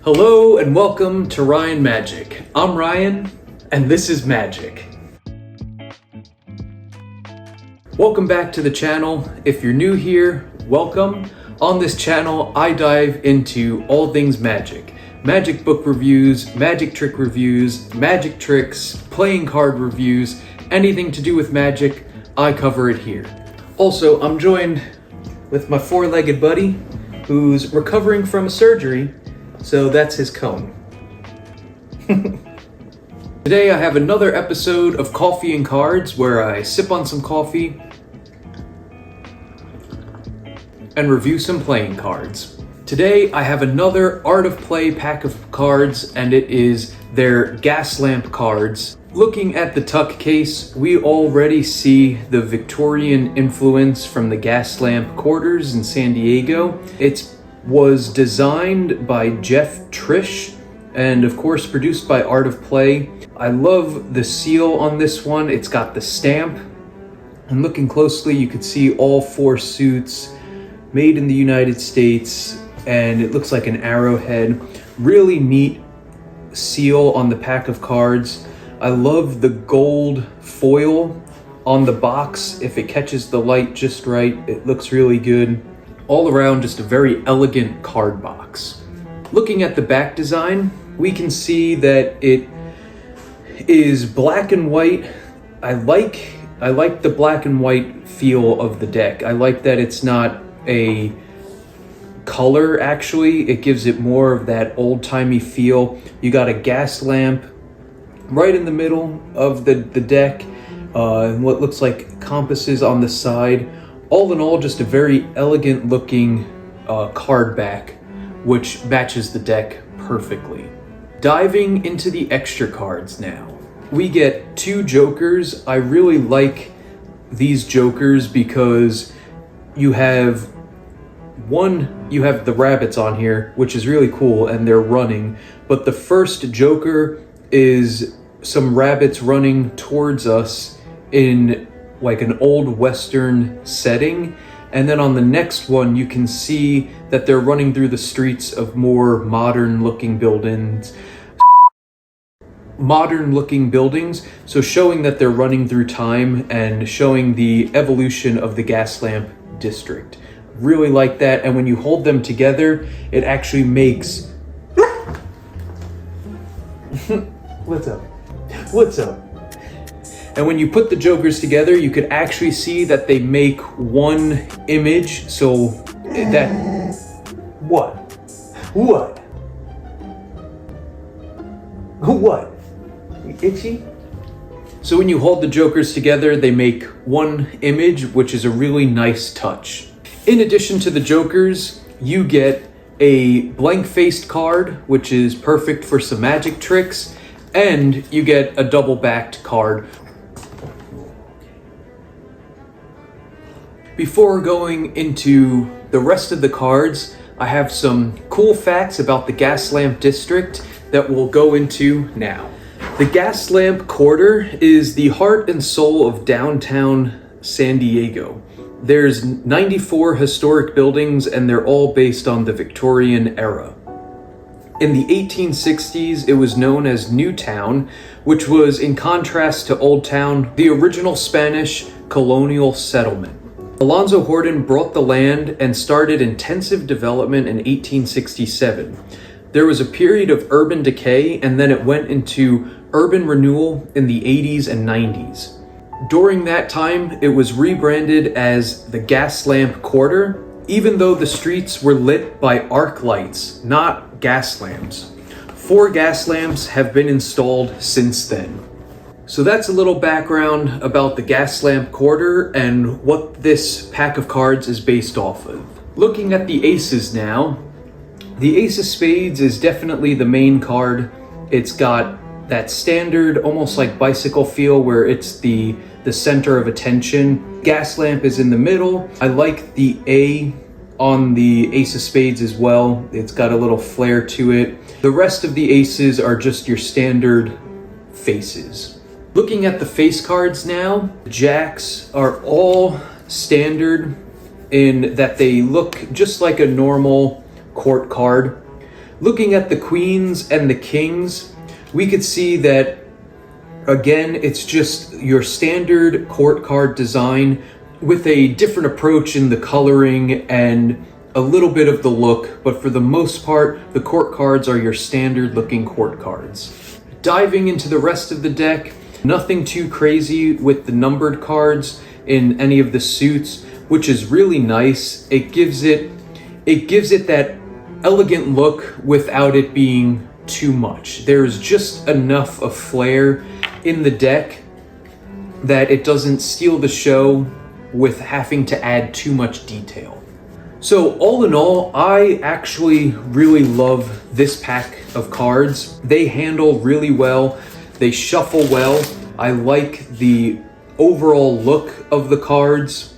Hello and welcome to Ryan Magic. I'm Ryan and this is Magic. Welcome back to the channel. If you're new here, welcome. On this channel, I dive into all things magic. Magic book reviews, magic trick reviews, magic tricks, playing card reviews, anything to do with magic, I cover it here. Also, I'm joined with my four-legged buddy who's recovering from a surgery, so that's his cone. Today I have another episode of Coffee and Cards where I sip on some coffee and review some playing cards. Today I have another Art of Play pack of cards, and it is their Gaslamp cards. Looking at the tuck case, we already see the Victorian influence from the Gaslamp quarters in San Diego. It was designed by Jeff Trish and of course produced by Art of Play. I love the seal on this one. It's got the stamp, and looking closely you can see all four suits made in the United States, and it looks like an arrowhead. Really neat seal on the pack of cards. I love the gold foil on the box. If it catches the light just right, it looks really good. All around, just a very elegant card box. Looking at the back design, we can see that it is black and white. I like the black and white feel of the deck. I like that it's not a color, actually. It gives it more of that old-timey feel. You got a gas lamp right in the middle of the deck, and what looks like compasses on the side. All in all, just a very elegant looking card back, which matches the deck perfectly. Diving into the extra cards now. We get two jokers. I really like these jokers because you have the rabbits on here, which is really cool, and they're running. But the first joker is some rabbits running towards us in like an old Western setting. And then on the next one, you can see that they're running through the streets of more modern looking buildings. So showing that they're running through time and showing the evolution of the Gaslamp district. Really like that, and when you hold them together, it actually makes What's up? And when you put the jokers together, you could actually see that they make one image. So that what? Itchy? So when you hold the jokers together, they make one image, which is a really nice touch. In addition to the jokers, you get a blank-faced card, which is perfect for some magic tricks, and you get a double-backed card. Before going into the rest of the cards, I have some cool facts about the Gaslamp district that we'll go into now. The Gaslamp Quarter is the heart and soul of downtown San Diego. There's 94 historic buildings, and they're all based on the Victorian era. In the 1860s, it was known as New Town, which was in contrast to Old Town, the original Spanish colonial settlement. Alonzo Horton bought the land and started intensive development in 1867. There was a period of urban decay, and then it went into urban renewal in the 80s and 90s. During that time, it was rebranded as the Gaslamp Quarter, even though the streets were lit by arc lights, not gas lamps. 4 gas lamps have been installed since then. So that's a little background about the Gaslamp Quarter and what this pack of cards is based off of. Looking at the aces now, the Ace of Spades is definitely the main card. It's got that standard, almost like bicycle feel, where it's the center of attention. Gaslamp is in the middle. I like the A on the Ace of Spades as well. It's got a little flair to it. The rest of the aces are just your standard faces. Looking at the face cards now, jacks are all standard in that they look just like a normal court card. Looking at the queens and the kings, we could see that, again, it's just your standard court card design with a different approach in the coloring and a little bit of the look, but for the most part, the court cards are your standard looking court cards. Diving into the rest of the deck, nothing too crazy with the numbered cards in any of the suits, which is really nice. It gives it that elegant look without it being too much. There's just enough of flair in the deck that it doesn't steal the show with having to add too much detail. So all in all, I actually really love this pack of cards. They handle really well, they shuffle well. I like the overall look of the cards.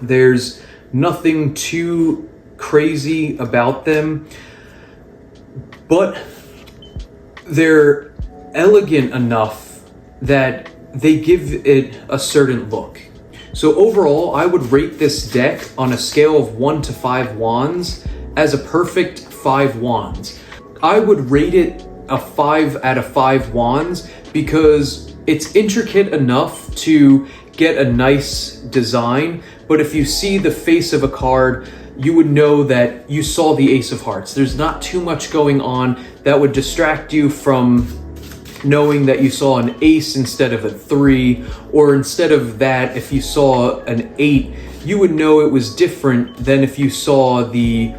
There's nothing too crazy about them, but they're elegant enough that they give it a certain look. So overall, I would rate this deck on a scale of 1 to 5 wands as a perfect 5 wands. I would rate it a 5 out of 5 wands because it's intricate enough to get a nice design, but if you see the face of a card, you would know that you saw the Ace of Hearts. There's not too much going on that would distract you from knowing that you saw an ace instead of a 3, or instead of that, if you saw an 8, you would know it was different than if you saw the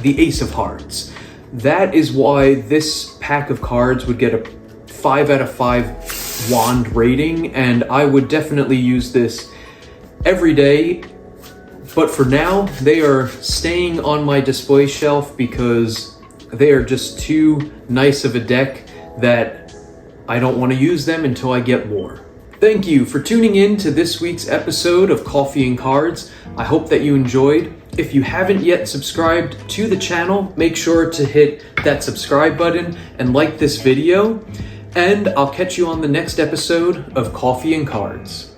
Ace of Hearts. That is why this pack of cards would get a 5 out of 5 wand rating, and I would definitely use this every day. But for now, they are staying on my display shelf because they are just too nice of a deck that I don't want to use them until I get more. Thank you for tuning in to this week's episode of Coffee and Cards. I hope that you enjoyed. If you haven't yet subscribed to the channel, make sure to hit that subscribe button and like this video. And I'll catch you on the next episode of Coffee and Cards.